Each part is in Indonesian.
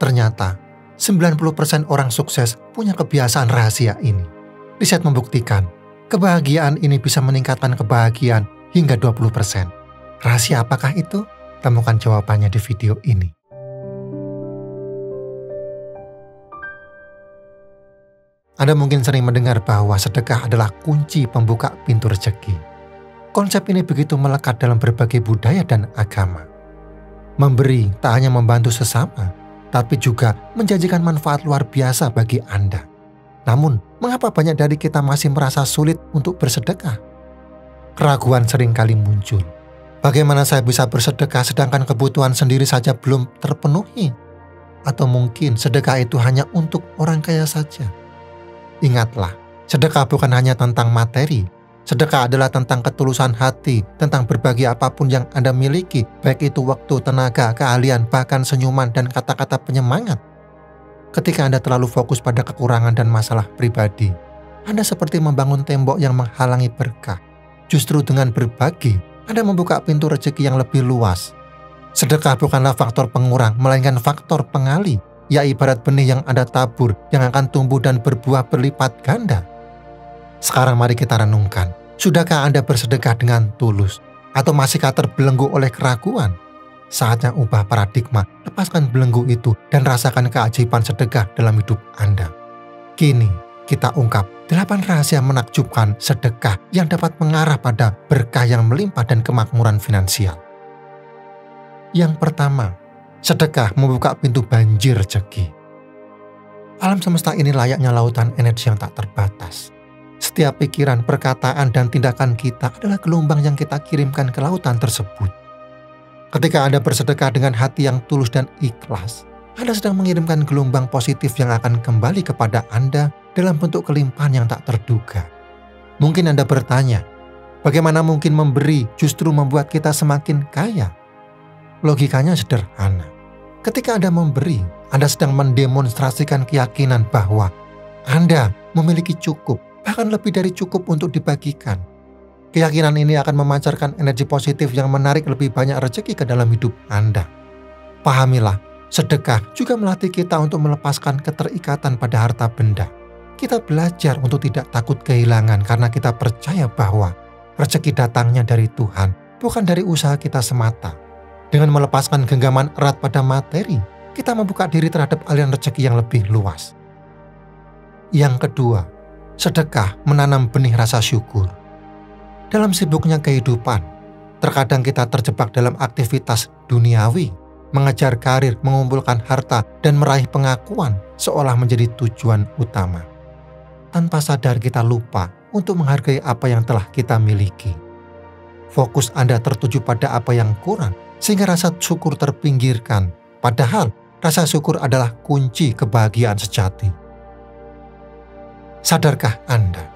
Ternyata, 90% orang sukses punya kebiasaan rahasia ini. Riset membuktikan, kebahagiaan ini bisa meningkatkan kebahagiaan hingga 20%. Rahasia apakah itu? Temukan jawabannya di video ini. Anda mungkin sering mendengar bahwa sedekah adalah kunci pembuka pintu rezeki. Konsep ini begitu melekat dalam berbagai budaya dan agama. Memberi tak hanya membantu sesama, tapi juga menjanjikan manfaat luar biasa bagi Anda. Namun, mengapa banyak dari kita masih merasa sulit untuk bersedekah? Keraguan seringkali muncul. Bagaimana saya bisa bersedekah sedangkan kebutuhan sendiri saja belum terpenuhi? Atau mungkin sedekah itu hanya untuk orang kaya saja? Ingatlah, sedekah bukan hanya tentang materi. Sedekah adalah tentang ketulusan hati, tentang berbagi apapun yang Anda miliki, baik itu waktu, tenaga, keahlian, bahkan senyuman dan kata-kata penyemangat. Ketika Anda terlalu fokus pada kekurangan dan masalah pribadi, Anda seperti membangun tembok yang menghalangi berkah. Justru dengan berbagi, Anda membuka pintu rezeki yang lebih luas. Sedekah bukanlah faktor pengurang, melainkan faktor pengalih. Ya ibarat benih yang Anda tabur, yang akan tumbuh dan berbuah berlipat ganda. Sekarang mari kita renungkan, sudahkah Anda bersedekah dengan tulus? Atau masihkah terbelenggu oleh keraguan? Saatnya ubah paradigma, lepaskan belenggu itu, dan rasakan keajaiban sedekah dalam hidup Anda. Kini, kita ungkap 8 rahasia menakjubkan sedekah yang dapat mengarah pada berkah yang melimpah dan kemakmuran finansial. Yang pertama, sedekah membuka pintu banjir rezeki. Alam semesta ini layaknya lautan energi yang tak terbatas. Setiap pikiran, perkataan, dan tindakan kita adalah gelombang yang kita kirimkan ke lautan tersebut. Ketika Anda bersedekah dengan hati yang tulus dan ikhlas, Anda sedang mengirimkan gelombang positif yang akan kembali kepada Anda dalam bentuk kelimpahan yang tak terduga. Mungkin Anda bertanya, bagaimana mungkin memberi justru membuat kita semakin kaya? Logikanya sederhana. Ketika Anda memberi, Anda sedang mendemonstrasikan keyakinan bahwa Anda memiliki cukup, bahkan lebih dari cukup untuk dibagikan. Keyakinan ini akan memancarkan energi positif yang menarik lebih banyak rezeki ke dalam hidup Anda. Pahamilah, sedekah juga melatih kita untuk melepaskan keterikatan pada harta benda. Kita belajar untuk tidak takut kehilangan karena kita percaya bahwa rezeki datangnya dari Tuhan, bukan dari usaha kita semata. Dengan melepaskan genggaman erat pada materi, kita membuka diri terhadap aliran rezeki yang lebih luas. Yang kedua, sedekah menanam benih rasa syukur. Dalam sibuknya kehidupan, terkadang kita terjebak dalam aktivitas duniawi, mengejar karir, mengumpulkan harta, dan meraih pengakuan seolah menjadi tujuan utama. Tanpa sadar kita lupa untuk menghargai apa yang telah kita miliki. Fokus Anda tertuju pada apa yang kurang, sehingga rasa syukur terpinggirkan. Padahal, rasa syukur adalah kunci kebahagiaan sejati. Sadarkah Anda?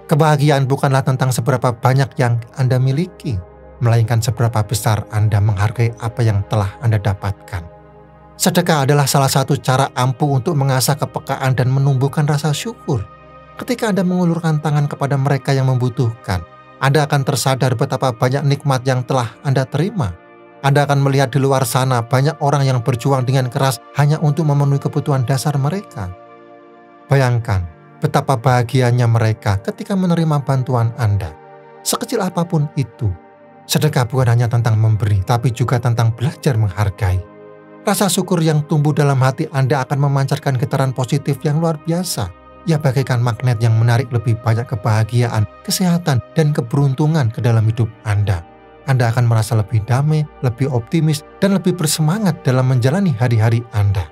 Kebahagiaan bukanlah tentang seberapa banyak yang Anda miliki, melainkan seberapa besar Anda menghargai apa yang telah Anda dapatkan. Sedekah adalah salah satu cara ampuh untuk mengasah kepekaan dan menumbuhkan rasa syukur. Ketika Anda mengulurkan tangan kepada mereka yang membutuhkan, Anda akan tersadar betapa banyak nikmat yang telah Anda terima. Anda akan melihat di luar sana banyak orang yang berjuang dengan keras hanya untuk memenuhi kebutuhan dasar mereka. Bayangkan betapa bahagianya mereka ketika menerima bantuan Anda. Sekecil apapun itu, sedekah bukan hanya tentang memberi, tapi juga tentang belajar menghargai. Rasa syukur yang tumbuh dalam hati Anda akan memancarkan getaran positif yang luar biasa. Ia bagaikan magnet yang menarik lebih banyak kebahagiaan, kesehatan, dan keberuntungan ke dalam hidup Anda. Anda akan merasa lebih damai, lebih optimis, dan lebih bersemangat dalam menjalani hari-hari Anda.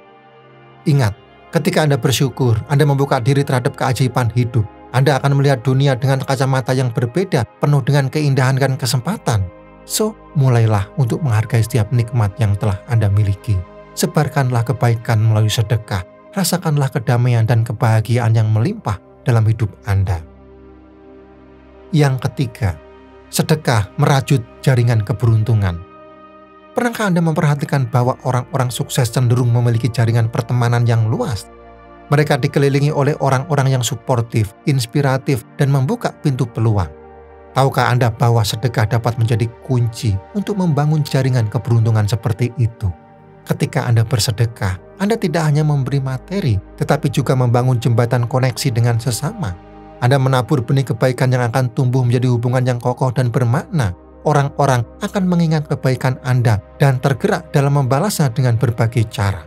Ingat, ketika Anda bersyukur, Anda membuka diri terhadap keajaiban hidup. Anda akan melihat dunia dengan kacamata yang berbeda, penuh dengan keindahan dan kesempatan. So, mulailah untuk menghargai setiap nikmat yang telah Anda miliki. Sebarkanlah kebaikan melalui sedekah. Rasakanlah kedamaian dan kebahagiaan yang melimpah dalam hidup Anda. Yang ketiga, sedekah merajut jaringan keberuntungan. Pernahkah Anda memperhatikan bahwa orang-orang sukses cenderung memiliki jaringan pertemanan yang luas? Mereka dikelilingi oleh orang-orang yang suportif, inspiratif, dan membuka pintu peluang. Tahukah Anda bahwa sedekah dapat menjadi kunci untuk membangun jaringan keberuntungan seperti itu? Ketika Anda bersedekah, Anda tidak hanya memberi materi, tetapi juga membangun jembatan koneksi dengan sesama. Anda menabur benih kebaikan yang akan tumbuh menjadi hubungan yang kokoh dan bermakna. Orang-orang akan mengingat kebaikan Anda dan tergerak dalam membalasnya dengan berbagai cara.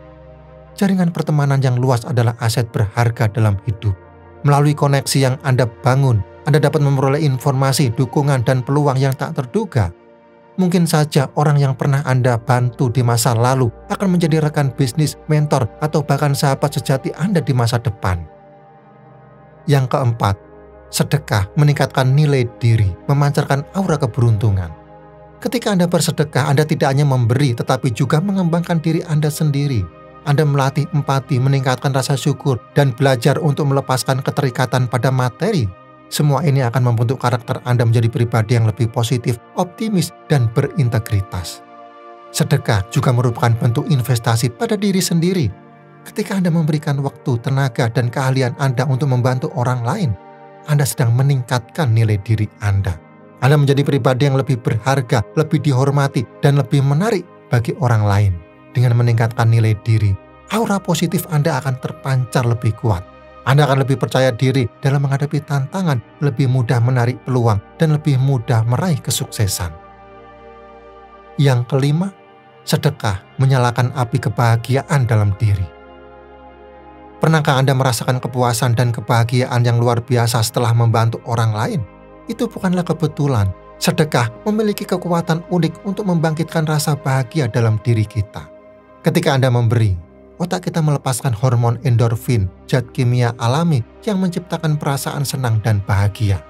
Jaringan pertemanan yang luas adalah aset berharga dalam hidup. Melalui koneksi yang Anda bangun, Anda dapat memperoleh informasi, dukungan, dan peluang yang tak terduga. Mungkin saja orang yang pernah Anda bantu di masa lalu akan menjadi rekan bisnis, mentor, atau bahkan sahabat sejati Anda di masa depan. Yang keempat, sedekah meningkatkan nilai diri, memancarkan aura keberuntungan. Ketika Anda bersedekah, Anda tidak hanya memberi, tetapi juga mengembangkan diri Anda sendiri. Anda melatih empati, meningkatkan rasa syukur, dan belajar untuk melepaskan keterikatan pada materi. Semua ini akan membentuk karakter Anda menjadi pribadi yang lebih positif, optimis, dan berintegritas. Sedekah juga merupakan bentuk investasi pada diri sendiri. Ketika Anda memberikan waktu, tenaga, dan keahlian Anda untuk membantu orang lain, Anda sedang meningkatkan nilai diri Anda. Anda menjadi pribadi yang lebih berharga, lebih dihormati, dan lebih menarik bagi orang lain. Dengan meningkatkan nilai diri, aura positif Anda akan terpancar lebih kuat. Anda akan lebih percaya diri dalam menghadapi tantangan, lebih mudah menarik peluang, dan lebih mudah meraih kesuksesan. Yang kelima, sedekah menyalakan api kebahagiaan dalam diri. Pernahkah Anda merasakan kepuasan dan kebahagiaan yang luar biasa setelah membantu orang lain? Itu bukanlah kebetulan. Sedekah memiliki kekuatan unik untuk membangkitkan rasa bahagia dalam diri kita. Ketika Anda memberi, otak kita melepaskan hormon endorfin, zat kimia alami yang menciptakan perasaan senang dan bahagia.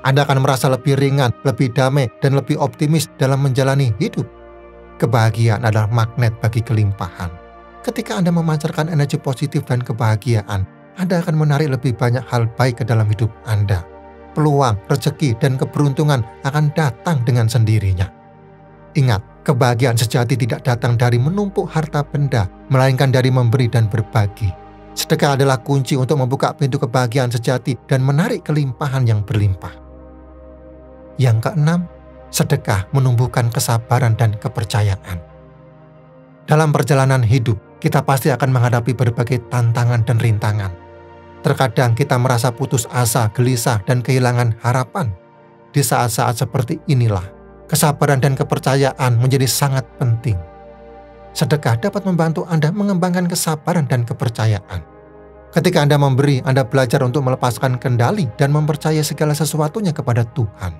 Anda akan merasa lebih ringan, lebih damai, dan lebih optimis dalam menjalani hidup. Kebahagiaan adalah magnet bagi kelimpahan. Ketika Anda memancarkan energi positif dan kebahagiaan, Anda akan menarik lebih banyak hal baik ke dalam hidup Anda. Peluang, rezeki, dan keberuntungan akan datang dengan sendirinya. Ingat, kebahagiaan sejati tidak datang dari menumpuk harta benda, melainkan dari memberi dan berbagi. Sedekah adalah kunci untuk membuka pintu kebahagiaan sejati dan menarik kelimpahan yang berlimpah. Yang keenam, sedekah menumbuhkan kesabaran dan kepercayaan. Dalam perjalanan hidup, kita pasti akan menghadapi berbagai tantangan dan rintangan. Terkadang kita merasa putus asa, gelisah, dan kehilangan harapan. Di saat-saat seperti inilah, kesabaran dan kepercayaan menjadi sangat penting. Sedekah dapat membantu Anda mengembangkan kesabaran dan kepercayaan. Ketika Anda memberi, Anda belajar untuk melepaskan kendali dan mempercayai segala sesuatunya kepada Tuhan.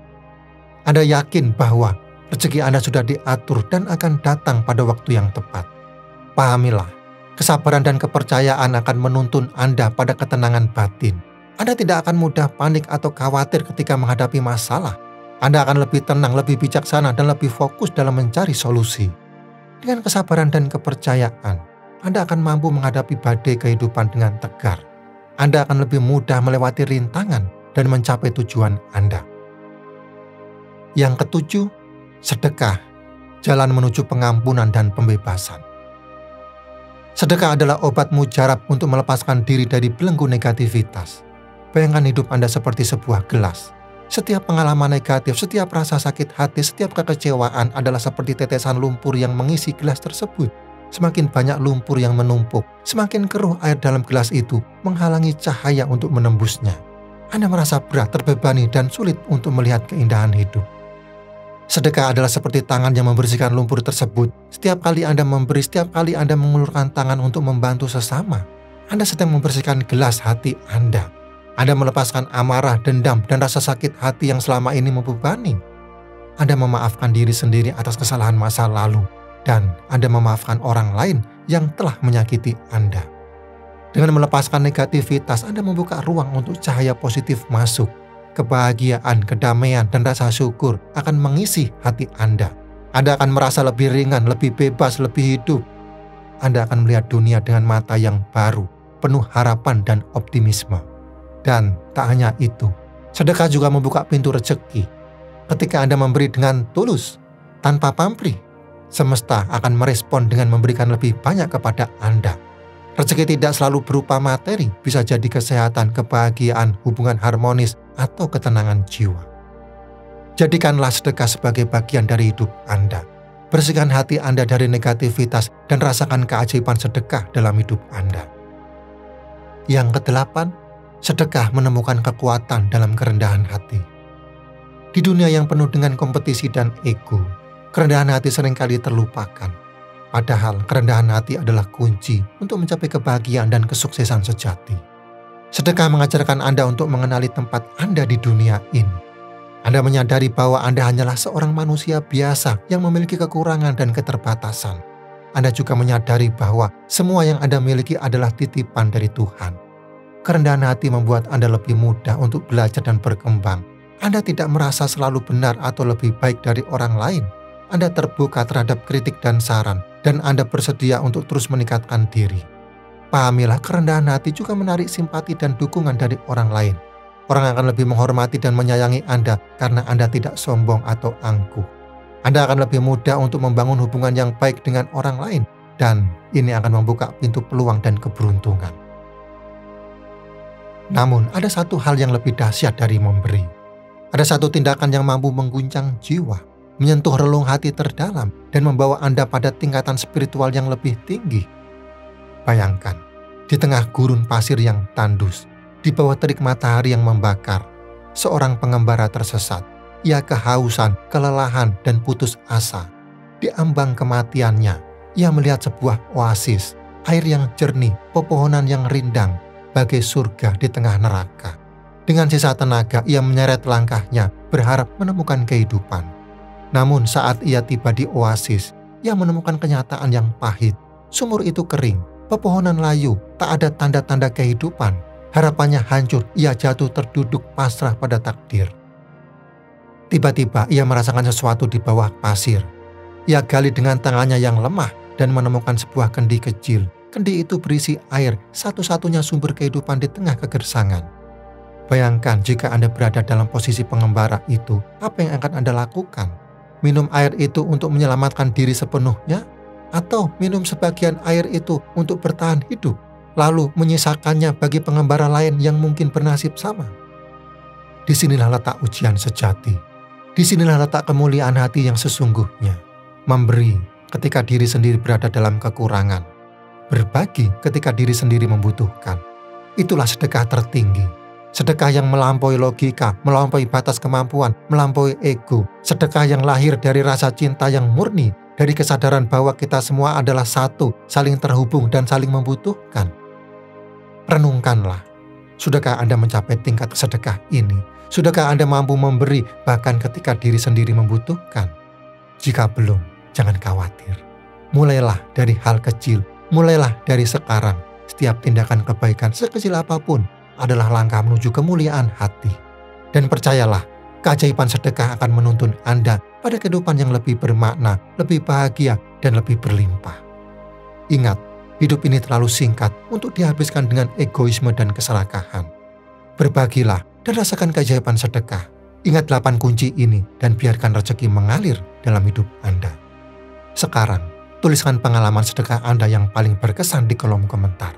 Anda yakin bahwa rezeki Anda sudah diatur dan akan datang pada waktu yang tepat. Pahamilah, kesabaran dan kepercayaan akan menuntun Anda pada ketenangan batin. Anda tidak akan mudah panik atau khawatir ketika menghadapi masalah. Anda akan lebih tenang, lebih bijaksana, dan lebih fokus dalam mencari solusi. Dengan kesabaran dan kepercayaan, Anda akan mampu menghadapi badai kehidupan dengan tegar. Anda akan lebih mudah melewati rintangan dan mencapai tujuan Anda. Yang ketujuh, sedekah, jalan menuju pengampunan dan pembebasan. Sedekah adalah obat mujarab untuk melepaskan diri dari belenggu negativitas. Bayangkan hidup Anda seperti sebuah gelas. Setiap pengalaman negatif, setiap rasa sakit hati, setiap kekecewaan adalah seperti tetesan lumpur yang mengisi gelas tersebut. Semakin banyak lumpur yang menumpuk, semakin keruh air dalam gelas itu menghalangi cahaya untuk menembusnya. Anda merasa berat, terbebani, dan sulit untuk melihat keindahan hidup. Sedekah adalah seperti tangan yang membersihkan lumpur tersebut. Setiap kali Anda memberi, setiap kali Anda mengulurkan tangan untuk membantu sesama, Anda sedang membersihkan gelas hati Anda. Anda melepaskan amarah, dendam, dan rasa sakit hati yang selama ini membebani. Anda memaafkan diri sendiri atas kesalahan masa lalu, dan Anda memaafkan orang lain yang telah menyakiti Anda. Dengan melepaskan negativitas, Anda membuka ruang untuk cahaya positif masuk. Kebahagiaan, kedamaian, dan rasa syukur akan mengisi hati Anda. Anda akan merasa lebih ringan, lebih bebas, lebih hidup. Anda akan melihat dunia dengan mata yang baru, penuh harapan dan optimisme. Dan tak hanya itu, sedekah juga membuka pintu rezeki. Ketika Anda memberi dengan tulus, tanpa pamrih, semesta akan merespon dengan memberikan lebih banyak kepada Anda. Rezeki tidak selalu berupa materi, bisa jadi kesehatan, kebahagiaan, hubungan harmonis, atau ketenangan jiwa. Jadikanlah sedekah sebagai bagian dari hidup Anda. Bersihkan hati Anda dari negativitas dan rasakan keajaiban sedekah dalam hidup Anda. Yang kedelapan, sedekah menemukan kekuatan dalam kerendahan hati. Di dunia yang penuh dengan kompetisi dan ego, kerendahan hati seringkali terlupakan. Padahal kerendahan hati adalah kunci untuk mencapai kebahagiaan dan kesuksesan sejati. Sedekah mengajarkan Anda untuk mengenali tempat Anda di dunia ini. Anda menyadari bahwa Anda hanyalah seorang manusia biasa yang memiliki kekurangan dan keterbatasan. Anda juga menyadari bahwa semua yang Anda miliki adalah titipan dari Tuhan. Kerendahan hati membuat Anda lebih mudah untuk belajar dan berkembang. Anda tidak merasa selalu benar atau lebih baik dari orang lain. Anda terbuka terhadap kritik dan saran, dan Anda bersedia untuk terus meningkatkan diri. Pahamilah, kerendahan hati juga menarik simpati dan dukungan dari orang lain. Orang akan lebih menghormati dan menyayangi Anda karena Anda tidak sombong atau angkuh. Anda akan lebih mudah untuk membangun hubungan yang baik dengan orang lain, dan ini akan membuka pintu peluang dan keberuntungan. Namun, ada satu hal yang lebih dahsyat dari memberi. Ada satu tindakan yang mampu mengguncang jiwa, menyentuh relung hati terdalam, dan membawa Anda pada tingkatan spiritual yang lebih tinggi. Bayangkan, di tengah gurun pasir yang tandus, di bawah terik matahari yang membakar, seorang pengembara tersesat. Ia kehausan, kelelahan, dan putus asa. Di ambang kematiannya, ia melihat sebuah oasis, air yang jernih, pepohonan yang rindang, bagai surga di tengah neraka. Dengan sisa tenaga, ia menyeret langkahnya, berharap menemukan kehidupan. Namun saat ia tiba di oasis, ia menemukan kenyataan yang pahit. Sumur itu kering, pepohonan layu, tak ada tanda-tanda kehidupan. Harapannya hancur, ia jatuh terduduk pasrah pada takdir. Tiba-tiba ia merasakan sesuatu di bawah pasir. Ia gali dengan tangannya yang lemah dan menemukan sebuah kendi kecil. Kendi itu berisi air, satu-satunya sumber kehidupan di tengah kegersangan. Bayangkan jika Anda berada dalam posisi pengembara itu, apa yang akan Anda lakukan? Minum air itu untuk menyelamatkan diri sepenuhnya? Atau minum sebagian air itu untuk bertahan hidup, lalu menyisakannya bagi pengembara lain yang mungkin bernasib sama? Disinilah letak ujian sejati. Disinilah letak kemuliaan hati yang sesungguhnya. Memberi ketika diri sendiri berada dalam kekurangan. Berbagi ketika diri sendiri membutuhkan. Itulah sedekah tertinggi. Sedekah yang melampaui logika, melampaui batas kemampuan, melampaui ego. Sedekah yang lahir dari rasa cinta yang murni, dari kesadaran bahwa kita semua adalah satu, saling terhubung dan saling membutuhkan. Renungkanlah, sudahkah Anda mencapai tingkat sedekah ini? Sudahkah Anda mampu memberi bahkan ketika diri sendiri membutuhkan? Jika belum, jangan khawatir. Mulailah dari hal kecil, mulailah dari sekarang. Setiap tindakan kebaikan sekecil apapun adalah langkah menuju kemuliaan hati. Dan percayalah, keajaiban sedekah akan menuntun Anda pada kehidupan yang lebih bermakna, lebih bahagia, dan lebih berlimpah. Ingat, hidup ini terlalu singkat untuk dihabiskan dengan egoisme dan keserakahan. Berbagilah dan rasakan keajaiban sedekah. Ingat 8 kunci ini dan biarkan rezeki mengalir dalam hidup Anda. Sekarang, tuliskan pengalaman sedekah Anda yang paling berkesan di kolom komentar.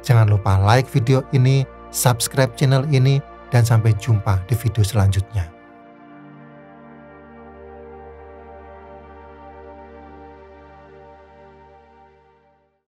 Jangan lupa like video ini, subscribe channel ini, dan sampai jumpa di video selanjutnya.